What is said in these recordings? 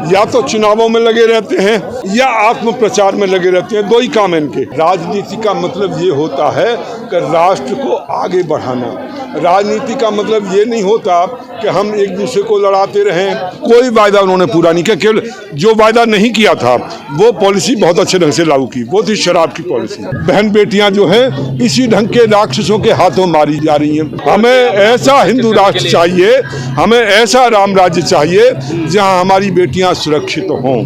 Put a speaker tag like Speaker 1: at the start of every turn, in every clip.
Speaker 1: या तो चुनावों में लगे रहते हैं या आत्म प्रचार में लगे रहते हैं। दो ही काम है इनके। राजनीति का मतलब ये होता है कि राष्ट्र को आगे बढ़ाना। राजनीति का मतलब ये नहीं होता कि हम एक दूसरे को लड़ाते रहें। कोई वायदा उन्होंने पूरा नहीं किया। केवल जो वायदा नहीं किया था वो पॉलिसी बहुत अच्छे ढंग से लागू की, वो थी शराब की पॉलिसी। बहन बेटियां जो है इसी ढंग के राक्षसों के हाथों मारी जा रही हैं। हमें ऐसा हिंदू राष्ट्र चाहिए, हमें ऐसा राम राज्य चाहिए जहां हमारी बेटियां सुरक्षित हों।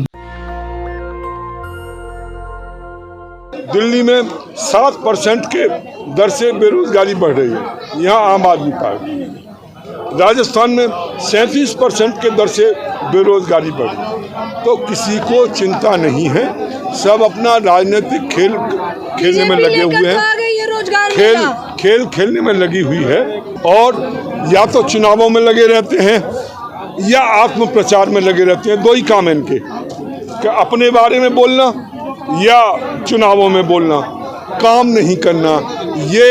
Speaker 1: दिल्ली में 7% के दर से बेरोजगारी बढ़ रही है, यहाँ आम आदमी पार्टी। राजस्थान में 37% के दर से बेरोजगारी बढ़ रही है। तो किसी को चिंता नहीं है, सब अपना राजनीतिक खेल खेलने में लगे हुए हैं। खेल खेलने में लगी हुई है और या तो चुनावों में लगे रहते हैं या आत्म प्रचार में लगे रहते हैं। दो ही काम है इनके, कि अपने बारे में बोलना या चुनावों में बोलना, काम नहीं करना। ये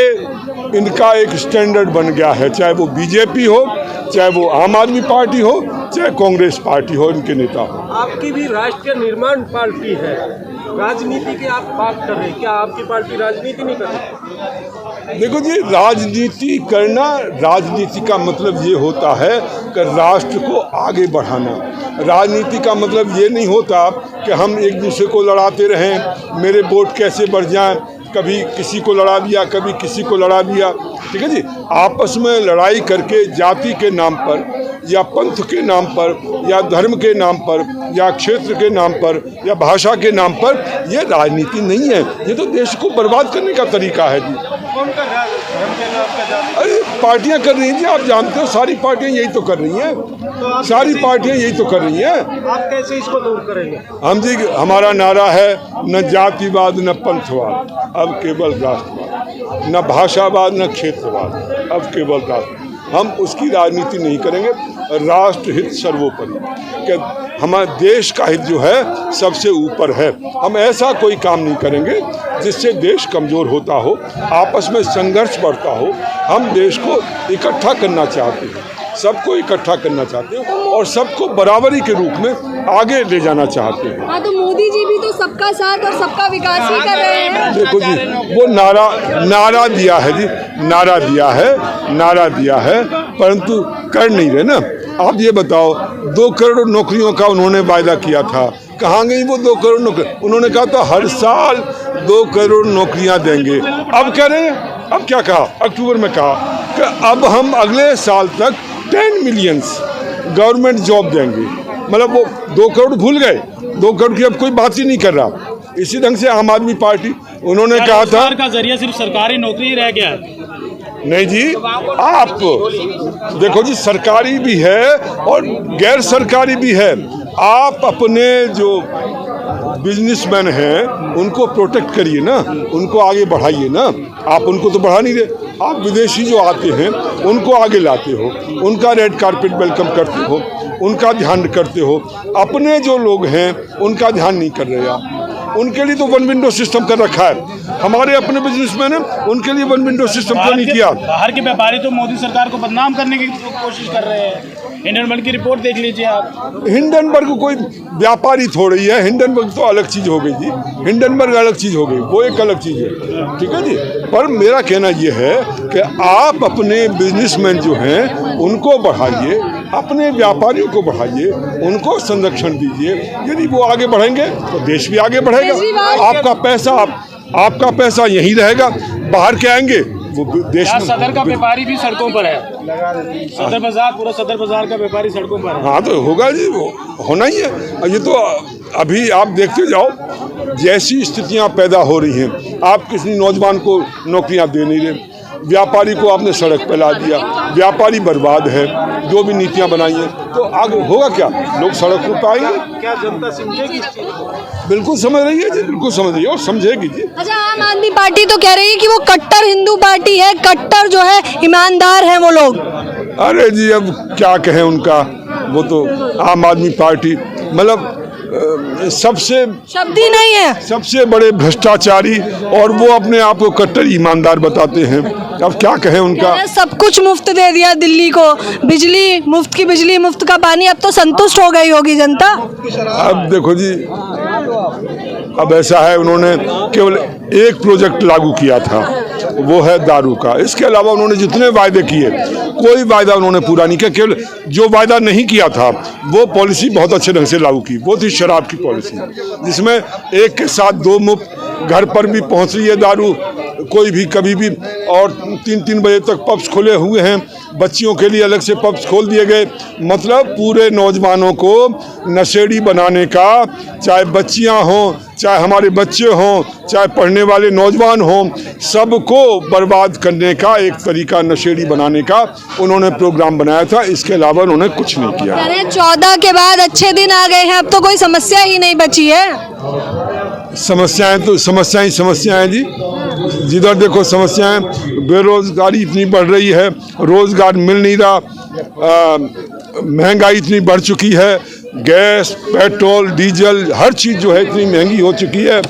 Speaker 1: इनका एक स्टैंडर्ड बन गया है, चाहे वो बीजेपी हो, चाहे वो आम आदमी पार्टी हो, चाहे कांग्रेस पार्टी हो, इनके नेता हो।
Speaker 2: आपकी भी राष्ट्रीय निर्माण पार्टी है, राजनीति की आप बात कर रहे हैं, क्या आपकी पार्टी राजनीति नहीं कर रही?
Speaker 1: देखो जी, राजनीति करना, राजनीति का मतलब ये होता है कि राष्ट्र को आगे बढ़ाना। राजनीति का मतलब ये नहीं होता कि हम एक दूसरे को लड़ाते रहें, मेरे वोट कैसे बढ़ जाएं, कभी किसी को लड़ा दिया, कभी किसी को लड़ा दिया। ठीक है जी, आपस में लड़ाई करके जाति के नाम पर या पंथ के नाम पर या धर्म के नाम पर या क्षेत्र के नाम पर या भाषा के नाम पर, ये राजनीति नहीं है। ये तो देश को बर्बाद करने का तरीका है जी।
Speaker 2: कौन कर रहा है?
Speaker 1: अरे पार्टियां कर रही हैं जी, आप जानते हो, सारी पार्टियां यही तो कर रही हैं।
Speaker 2: तो
Speaker 1: सारी पार्टियां यही तो कर रही हैं।
Speaker 2: आप कैसे इसको दूर करेंगे?
Speaker 1: हम जी, हमारा नारा है न जातिवाद न पंथवाद, अब केवल राष्ट्रवाद, न भाषावाद न क्षेत्रवाद, अब केवल राष्ट्र। हम उसकी राजनीति नहीं करेंगे। राष्ट्र हित सर्वोपरि, कि हमारे देश का हित जो है सबसे ऊपर है। हम ऐसा कोई काम नहीं करेंगे जिससे देश कमज़ोर होता हो, आपस में संघर्ष बढ़ता हो। हम देश को इकट्ठा करना चाहते हैं, सबको इकट्ठा करना चाहते हैं और सबको बराबरी के रूप में आगे ले जाना चाहते हैं।
Speaker 3: हाँ, तो मोदी जी भी तो सबका साथ और सबका विकास ही कर रहे हैं।
Speaker 1: देखो जी, वो नारा दिया है जी, नारा दिया है, परंतु कर नहीं रहे ना। आप ये बताओ, 2 करोड़ नौकरियों का उन्होंने वायदा किया था, कहाँ गई वो 2 करोड़ नौकरी? उन्होंने कहा था हर साल 2 करोड़ नौकरियां देंगे। अब कह रहे हैं, अब क्या कहा, अक्टूबर में कहा कि अब हम अगले साल तक 10 मिलियंस गवर्नमेंट जॉब देंगे। मतलब वो 2 करोड़ भूल गए, 2 करोड़ की अब कोई बात ही नहीं कर रहा। इसी ढंग से आम आदमी पार्टी, उन्होंने कहा था
Speaker 4: का जरिया सिर्फ सरकारी नौकरी रह गया है।
Speaker 1: नहीं जी, आप देखो जी, सरकारी भी है और गैर सरकारी भी है। आप अपने जो बिजनेसमैन हैं उनको प्रोटेक्ट करिए ना, उनको आगे बढ़ाइए ना। आप उनको तो बढ़ा नहीं रहे। आप विदेशी जो आते हैं उनको आगे लाते हो, उनका रेड कारपेट वेलकम करते हो, उनका ध्यान करते हो। अपने जो लोग हैं उनका ध्यान नहीं कर रहे आप। उनके लिए तो 1 विंडो सिस्टम कर रखा है। हमारे अपने बिजनेसमैन हैं, उनके लिए 1 विंडो सिस्टम क्यों नहीं किया?
Speaker 4: बाहर के व्यापारी तो मोदी सरकार को बदनाम करने की कोशिश कर रहे हैं। हिंडनबर्ग की रिपोर्ट देख लीजिए आप।
Speaker 1: हिंडनबर्ग कोई व्यापारी थोड़ी है, हिंडनबर्ग तो अलग चीज़ हो गई जी। हिंडनबर्ग अलग चीज़ हो गई, वो एक अलग चीज़ है। ठीक है जी, पर मेरा कहना ये है कि आप अपने बिजनेसमैन जो हैं उनको बढ़ाइए, अपने व्यापारियों को बढ़ाइए, उनको संरक्षण दीजिए। यदि वो आगे बढ़ेंगे तो देश भी आगे बढ़ेगा। आपका पैसा यहीं रहेगा, बाहर के आएंगे वो देश में।
Speaker 4: सदर का व्यापारी भी सड़कों पर है, सदर बाजार, पूरा सदर बाजार का व्यापारी सड़कों पर है।
Speaker 1: हाँ, तो होगा जी, वो होना ही है। ये तो अभी आप देखते जाओ, जैसी स्थितियां पैदा हो रही हैं, आप किसी नौजवान को नौकरियां दे नहीं रहे, व्यापारी को आपने सड़क पर ला दिया, व्यापारी बर्बाद है। जो भी नीतियां बनाई हैं, तो आगे होगा क्या? लोग सड़कों पर आएंगे।
Speaker 2: क्या जनता समझेगी?
Speaker 1: बिल्कुल समझ रही है जी, बिल्कुल समझ रही है और समझेगी जी।
Speaker 3: अच्छा, आम आदमी पार्टी तो कह रही है कि वो कट्टर हिंदू पार्टी है, कट्टर जो है ईमानदार है वो लोग।
Speaker 1: अरे जी, अब क्या कहें उनका, वो तो आम आदमी पार्टी, मतलब सबसे
Speaker 3: शब्द ही नहीं है।
Speaker 1: सबसे बड़े भ्रष्टाचारी, और वो अपने आप को कट्टर ईमानदार बताते हैं। अब क्या कहें उनका।
Speaker 3: सब कुछ मुफ्त दे दिया दिल्ली को, बिजली मुफ्त की बिजली, मुफ्त का पानी, अब तो संतुष्ट हो गई होगी जनता।
Speaker 1: अब देखो जी, अब ऐसा है, उन्होंने केवल एक प्रोजेक्ट लागू किया था, वो है दारू का। इसके अलावा उन्होंने जितने वायदे किए, कोई वायदा उन्होंने पूरा नहीं किया। केवल जो वायदा नहीं किया था वो पॉलिसी बहुत अच्छे ढंग से लागू की, वो थी शराब की पॉलिसी, जिसमें एक के साथ दो मुफ्त, घर पर भी पहुंच रही है दारू कोई भी कभी भी, और 3-3 बजे तक पब्स खुले हुए हैं, बच्चियों के लिए अलग से पब्स खोल दिए गए। मतलब पूरे नौजवानों को नशेड़ी बनाने का, चाहे बच्चियां हों, चाहे हमारे बच्चे हों, चाहे पढ़ने वाले नौजवान हों, सबको बर्बाद करने का एक तरीका, नशेड़ी बनाने का उन्होंने प्रोग्राम बनाया था। इसके अलावा उन्होंने कुछ नहीं किया।
Speaker 3: 14 के बाद अच्छे दिन आ गए हैं, अब तो कोई समस्या ही नहीं बची है।
Speaker 1: समस्याएं तो समस्याएं जी, जिधर देखो समस्याएं। बेरोजगारी इतनी बढ़ रही है, रोजगार मिल नहीं रहा, महंगाई इतनी बढ़ चुकी है, गैस, पेट्रोल, डीजल, हर चीज़ जो है इतनी महंगी हो चुकी है,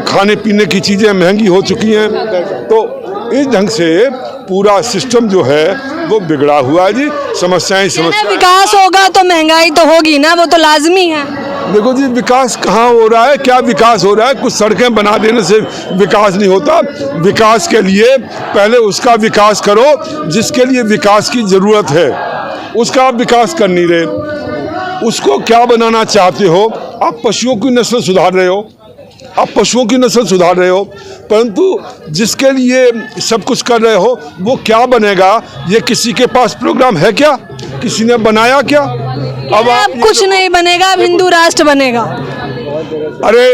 Speaker 1: खाने पीने की चीज़ें महंगी हो चुकी हैं। तो इस ढंग से पूरा सिस्टम जो है वो बिगड़ा हुआ है जी। समस्याएं
Speaker 3: विकास होगा तो महंगाई तो होगी ना, वो तो लाजमी है।
Speaker 1: देखो जी, विकास कहाँ हो रहा है, क्या विकास हो रहा है? कुछ सड़कें बना देने से विकास नहीं होता। विकास के लिए पहले उसका विकास करो जिसके लिए विकास की ज़रूरत है, उसका आप विकास कर नहीं रहे। उसको क्या बनाना चाहते हो? आप पशुओं की नस्ल सुधार रहे हो, आप पशुओं की नस्ल सुधार रहे हो, परंतु जिसके लिए सब कुछ कर रहे हो वो क्या बनेगा? ये किसी के पास प्रोग्राम है क्या? किसी ने बनाया क्या?
Speaker 3: अब कुछ नहीं बनेगा, अब हिंदू राष्ट्र बनेगा।
Speaker 1: अरे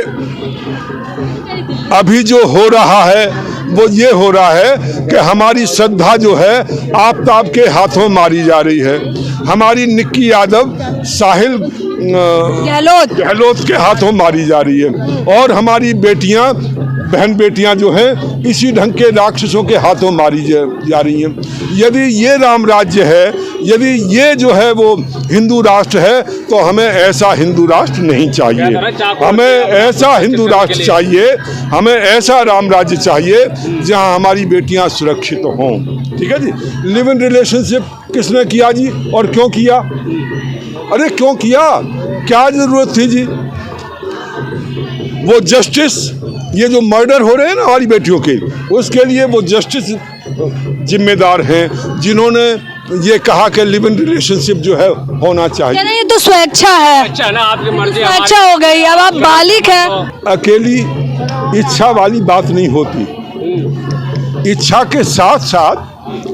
Speaker 1: अभी जो हो रहा है वो ये हो रहा है कि हमारी श्रद्धा जो है आफ्ताब के हाथों मारी जा रही है। हमारी निक्की यादव साहिल गहलोत के हाथों मारी जा रही है, और हमारी बेटियां, बहन बेटियां जो हैं इसी ढंग के राक्षसों के हाथों मारी जा रही हैं। यदि ये राम राज्य है, यदि ये जो है वो हिंदू राष्ट्र है, तो हमें ऐसा हिंदू राष्ट्र नहीं चाहिए। हमें ऐसा हिंदू राष्ट्र चाहिए, हमें ऐसा राम राज्य चाहिए जहां हमारी बेटियां सुरक्षित हों। ठीक है जी। लिव इन रिलेशनशिप किसने किया जी, और क्यों किया? अरे क्यों किया? क्या जरूरत थी जी? वो जस्टिस, ये जो मर्डर हो रहे हैं ना हमारी बेटियों के, उसके लिए वो जस्टिस जिम्मेदार हैं, जिन्होंने ये कहा कि लिव इन रिलेशनशिप जो है होना चाहिए।
Speaker 3: ये तो स्वेच्छा है,
Speaker 2: अच्छा ना, आपकी मर्जी,
Speaker 3: स्वेच्छा हो गई, अब आप बालिग हैं।
Speaker 1: अकेली इच्छा वाली बात नहीं होती। इच्छा के साथ साथ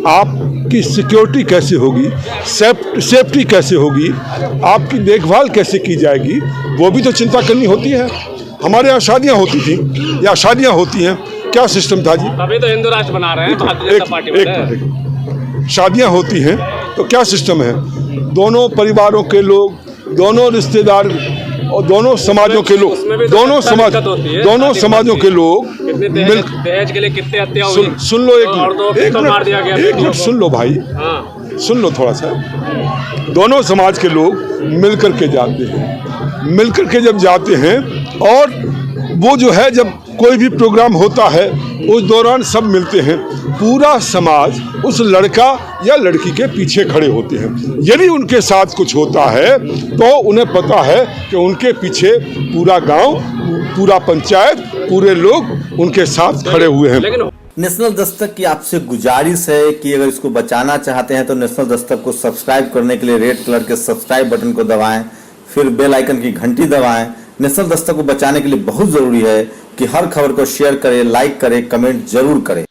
Speaker 1: आपकी सिक्योरिटी कैसे होगी, सेफ्टी कैसे होगी, आपकी देखभाल कैसे की जाएगी, वो भी तो चिंता करनी होती है। हमारे यहाँ शादियाँ होती थी या शादियाँ होती हैं, क्या सिस्टम था जी?
Speaker 2: अभी तो हिंदू राष्ट्र बना रहे हैं भारतीय जनता पार्टी वाले।
Speaker 1: शादियाँ होती हैं तो क्या सिस्टम है? दोनों परिवारों के लोग, दोनों रिश्तेदार और दोनों समाजों के लोग, दोनों समाजों के लोग मिल,
Speaker 2: दहेज के लिए कितने हत्या हुई?
Speaker 1: सुन लो एक मिनट सुन लो भाई, सुन लो थोड़ा सा। दोनों समाज के लोग मिल कर के जाते हैं, मिल कर के जब जाते हैं, और वो जो है जब कोई भी प्रोग्राम होता है उस दौरान सब मिलते हैं, पूरा समाज उस लड़का या लड़की के पीछे खड़े होते हैं। यदि उनके साथ कुछ होता है तो उन्हें पता है कि उनके पीछे पूरा गांव, पूरा पंचायत, पूरे लोग उनके साथ खड़े हुए हैं।
Speaker 5: नेशनल दस्तक की आपसे गुजारिश है कि अगर इसको बचाना चाहते हैं तो नेशनल दस्तक को सब्सक्राइब करने के लिए रेड कलर के सब्सक्राइब बटन को दबाएं, फिर बेल आइकन की घंटी दबाएं। नेशनल दस्तक को बचाने के लिए बहुत जरूरी है कि हर खबर को शेयर करें, लाइक करें, कमेंट जरूर करें।